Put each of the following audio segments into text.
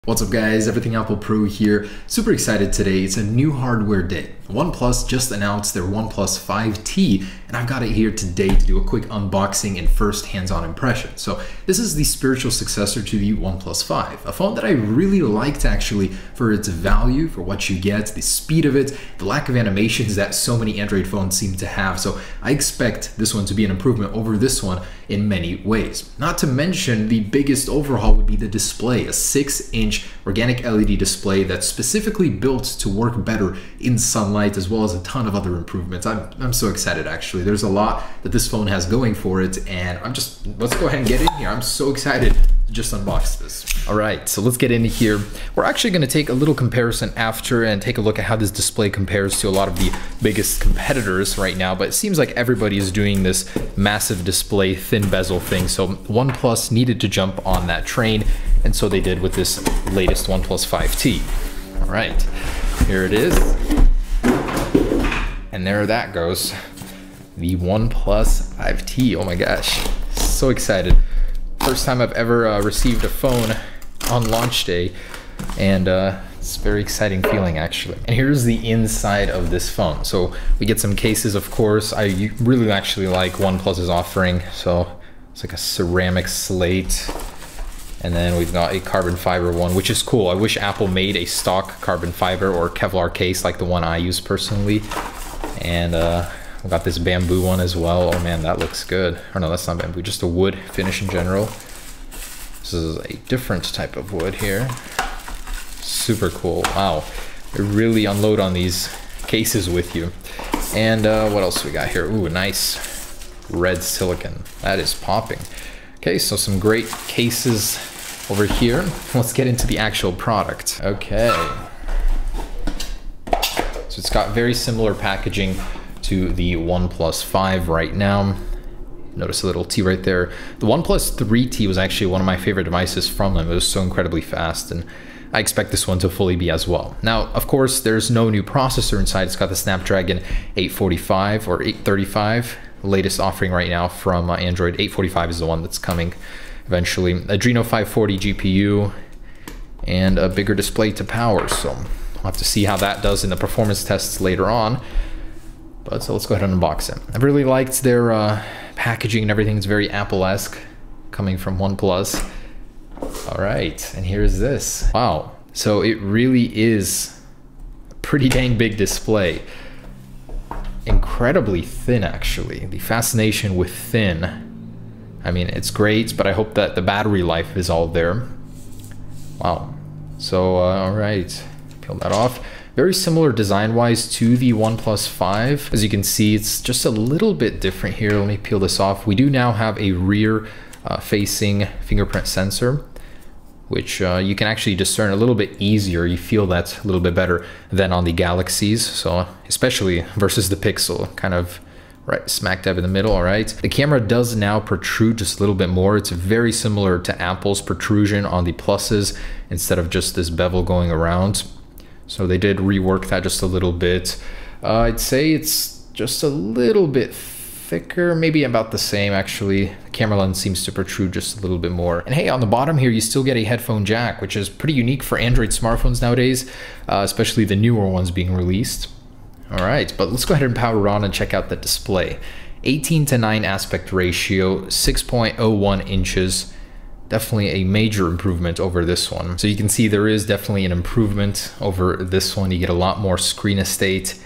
What's up guys, Everything Apple Pro here. Super excited today. It's a new hardware day. OnePlus just announced their OnePlus 5T and I've got it here today to do a quick unboxing and first hands-on impression. So this is the spiritual successor to the OnePlus 5, a phone that I really liked actually for its value, for what you get, the speed of it, the lack of animations that so many Android phones seem to have. So I expect this one to be an improvement over this one in many ways. Not to mention the biggest overhaul would be the display, a 6-inch organic LED display that's specifically built to work better in sunlight, as well as a ton of other improvements. I'm so excited actually. There's a lot that this phone has going for it, and let's go ahead and get in here. I'm so excited to just unbox this. All right, so let's get in here. We're actually going to take a little comparison after and take a look at how this display compares to a lot of the biggest competitors right now, but it seems like everybody is doing this massive display, thin bezel thing, so OnePlus needed to jump on that train, and so they did with this latest OnePlus 5T. All right, here it is. And there that goes. The OnePlus 5T, oh my gosh, so excited. First time I've ever received a phone on launch day, and it's a very exciting feeling actually. And here's the inside of this phone. So we get some cases, of course. I really actually like OnePlus's offering. So it's like a ceramic slate. And then we've got a carbon fiber one, which is cool. I wish Apple made a stock carbon fiber or Kevlar case like the one I use personally. And we got this bamboo one as well. Oh man, that looks good. Or no, that's not bamboo, just a wood finish in general. This is a different type of wood here. Super cool, wow. They really unload on these cases with you. And what else we got here? Ooh, nice red silicon. That is popping. Okay, so some great cases over here. Let's get into the actual product. Okay. So it's got very similar packaging to the OnePlus 5 right now. Notice a little T right there. The OnePlus 3T was actually one of my favorite devices from them. It was so incredibly fast, and I expect this one to fully be as well. Now, of course, there's no new processor inside. It's got the Snapdragon 845 or 835. Latest offering right now from Android. 845 is the one that's coming eventually. Adreno 540 GPU and a bigger display to power. So we'll have to see how that does in the performance tests later on. But so let's go ahead and unbox it. I've really liked their packaging and everything. It's very Apple-esque coming from OnePlus. All right, and here's this. Wow, so it really is a pretty dang big display. Incredibly thin actually. The fascination with thin, I mean, it's great, but I hope that the battery life is all there. Wow. So all right, peel that off. Very similar design-wise to the OnePlus 5. As you can see, it's just a little bit different here. Let me peel this off. We do now have a rear facing fingerprint sensor, which you can actually discern a little bit easier. You feel that a little bit better than on the Galaxies. So especially versus the Pixel, kind of right smack dab in the middle. All right, the camera does now protrude just a little bit more. It's very similar to Apple's protrusion on the Pluses instead of just this bevel going around. So they did rework that just a little bit. I'd say it's just a little bit thicker, maybe about the same actually. The camera lens seems to protrude just a little bit more. And hey, on the bottom here, you still get a headphone jack, which is pretty unique for Android smartphones nowadays, especially the newer ones being released. All right, but let's go ahead and power on and check out the display. 18:9 aspect ratio, 6.01 inches. Definitely a major improvement over this one. So you can see there is definitely an improvement over this one. You get a lot more screen estate,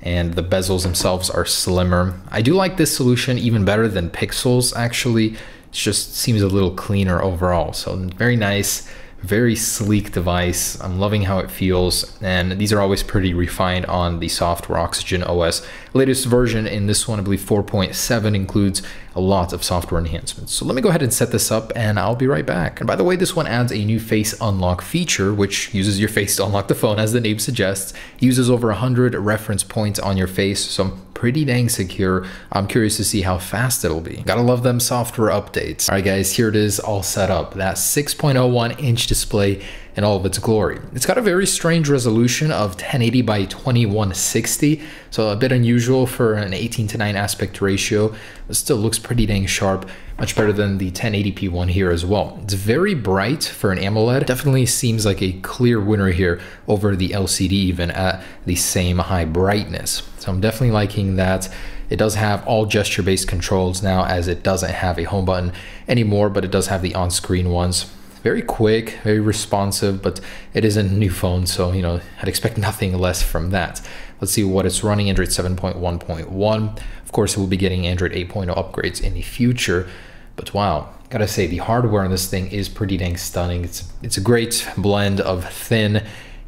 and the bezels themselves are slimmer. I do like this solution even better than Pixel's actually. It just seems a little cleaner overall. So very nice, very sleek device. I'm loving how it feels, and these are always pretty refined on the software Oxygen OS. Latest version in this one, I believe 4.7, includes a lot of software enhancements. So let me go ahead and set this up and I'll be right back. And by the way, this one adds a new face unlock feature, which uses your face to unlock the phone, as the name suggests. It uses over 100 reference points on your face, so pretty dang secure. I'm curious to see how fast it'll be. Gotta love them software updates. All right guys, here it is all set up. That 6.01 inch display in all of its glory. It's got a very strange resolution of 1080 by 2160, so a bit unusual for an 18:9 aspect ratio, but still looks pretty dang sharp. Much better than the 1080p one here as well. It's very bright for an AMOLED. Definitely seems like a clear winner here over the LCD even at the same high brightness. So I'm definitely liking that. It does have all gesture-based controls now, as it doesn't have a home button anymore, but it does have the on-screen ones. Very quick, very responsive, but it is a new phone, so I'd expect nothing less from that. Let's see what it's running. Android 7.1.1. Of course, we'll be getting Android 8.0 upgrades in the future, but wow, gotta say the hardware on this thing is pretty dang stunning. It's a great blend of thin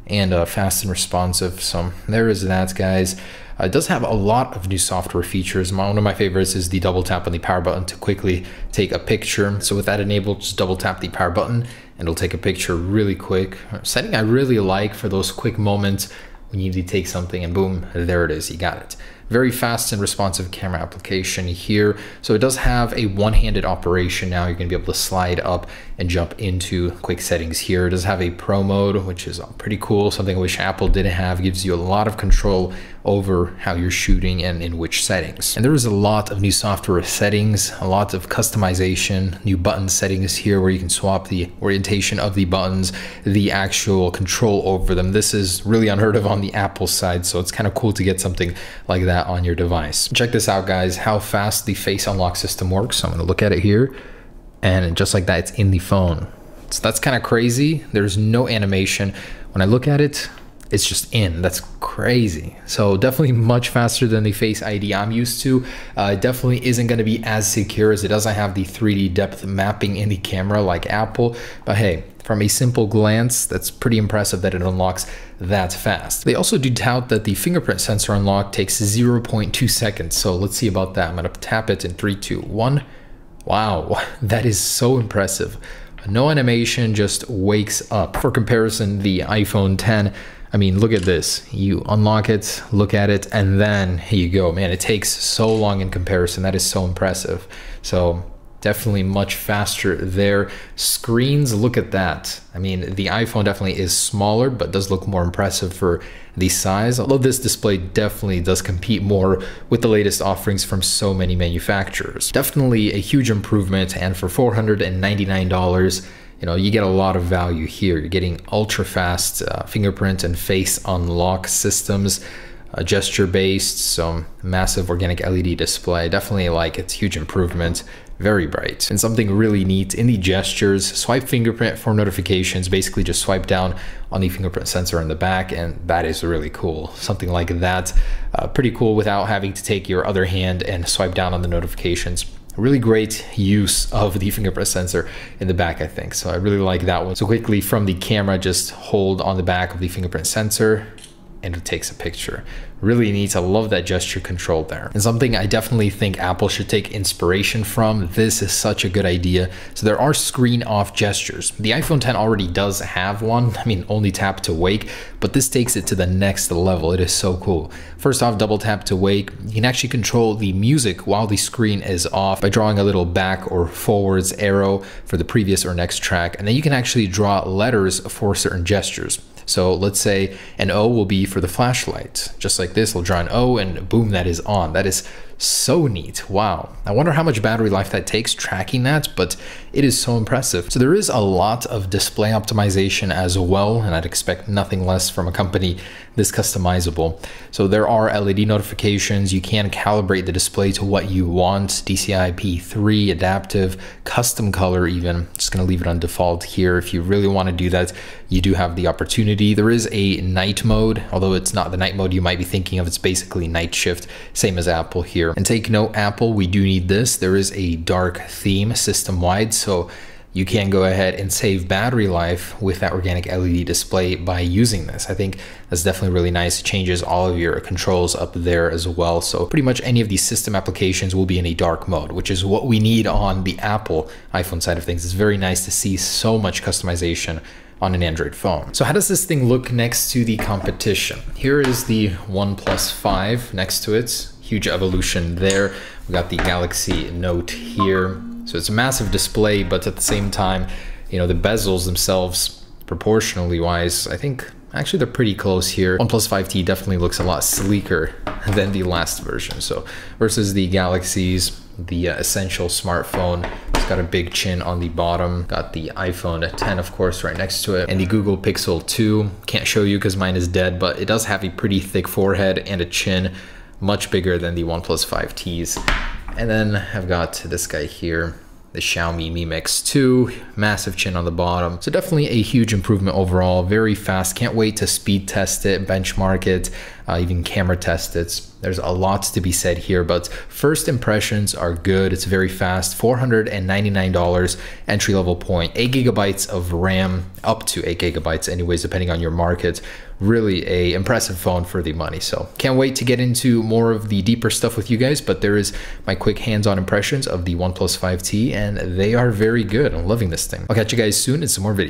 and fast and responsive. So there is that, guys. It does have a lot of new software features. One of my favorites is the double tap on the power button to quickly take a picture. So with that enabled, just double tap the power button and it'll take a picture really quick. Setting I really like for those quick moments when you need to take something and boom, there it is, you got it. Very fast and responsive camera application here. So it does have a one-handed operation now. You're gonna be able to slide up and jump into quick settings here. It does have a pro mode, which is pretty cool. Something I wish Apple didn't have. Gives you a lot of control over how you're shooting and in which settings. And there is a lot of new software settings, a lot of customization, new button settings here where you can swap the orientation of the buttons, the actual control over them. This is really unheard of on the Apple side, so it's kind of cool to get something like that on your device. Check this out, guys, how fast the face unlock system works. So I'm gonna look at it here, and just like that, it's in the phone. So that's kind of crazy. There's no animation. When I look at it, it's just in. That's crazy. So definitely much faster than the Face ID I'm used to. It definitely isn't going to be as secure, as it doesn't have the 3D depth mapping in the camera like Apple. But hey, from a simple glance, that's pretty impressive that it unlocks that fast. They also do tout that the fingerprint sensor unlock takes 0.2 seconds. So let's see about that. I'm going to tap it in 3, 2, 1. Wow, that is so impressive. No animation, just wakes up. For comparison, the iPhone 10, I mean, look at this. You unlock it, look at it, and then here you go. Man, it takes so long in comparison. That is so impressive. So definitely much faster there. Screens, look at that. I mean, the iPhone definitely is smaller, but does look more impressive for the size. Although this display definitely does compete more with the latest offerings from so many manufacturers. Definitely a huge improvement, and for $499, you get a lot of value here. You're getting ultra fast fingerprint and face unlock systems, gesture based, so massive organic LED display. Definitely like it's huge improvement. Very bright. And something really neat in the gestures, swipe fingerprint for notifications. Basically just swipe down on the fingerprint sensor in the back, and that is really cool. Something like that, pretty cool without having to take your other hand and swipe down on the notifications. Really great use of the fingerprint sensor in the back, I think. So I really like that one. So quickly from the camera, just hold on the back of the fingerprint sensor and it takes a picture. Really neat. I love that gesture control there. And something I definitely think Apple should take inspiration from. This is such a good idea. So there are screen off gestures. The iPhone 10 already does have one. I mean, only tap to wake, but this takes it to the next level. It is so cool. First off, double tap to wake. You can actually control the music while the screen is off by drawing a little back or forwards arrow for the previous or next track. And then you can actually draw letters for certain gestures. So let's say an O will be for the flashlight. Just like this, we'll draw an O and boom, that is on. That is so neat. Wow. I wonder how much battery life that takes tracking that, but it is so impressive. So there is a lot of display optimization as well, and I'd expect nothing less from a company this customizable. So there are LED notifications. You can calibrate the display to what you want. DCI P3, adaptive, custom color even. Just gonna leave it on default here. If you really want to do that, you do have the opportunity. There is a night mode, although it's not the night mode you might be thinking of. It's basically night shift, same as Apple here. And take note, Apple, we do need this. There is a dark theme system-wide, so you can go ahead and save battery life with that organic LED display by using this. I think that's definitely really nice. It changes all of your controls up there as well. So pretty much any of these system applications will be in a dark mode, which is what we need on the Apple iPhone side of things. It's very nice to see so much customization on an Android phone. So how does this thing look next to the competition? Here is the OnePlus 5 next to it. Huge evolution there. We got the Galaxy Note here. So it's a massive display, but at the same time, the bezels themselves proportionally wise, I think actually they're pretty close here. OnePlus 5T definitely looks a lot sleeker than the last version. So versus the Galaxies, the essential smartphone, it's got a big chin on the bottom. Got the iPhone 10, of course, right next to it, and the Google Pixel 2. Can't show you because mine is dead, but it does have a pretty thick forehead and a chin, much bigger than the OnePlus 5Ts. And then I've got this guy here, the Xiaomi Mi Mix 2, massive chin on the bottom. So definitely a huge improvement overall, very fast. Can't wait to speed test it, benchmark it, even camera test it. There's a lot to be said here, but first impressions are good. It's very fast, $499 entry level point, 8 gigabytes of RAM, up to 8 gigabytes anyways, depending on your market. Really a impressive phone for the money. So can't wait to get into more of the deeper stuff with you guys, but there is my quick hands-on impressions of the OnePlus 5T, and they are very good. I'm loving this thing. I'll catch you guys soon in some more videos.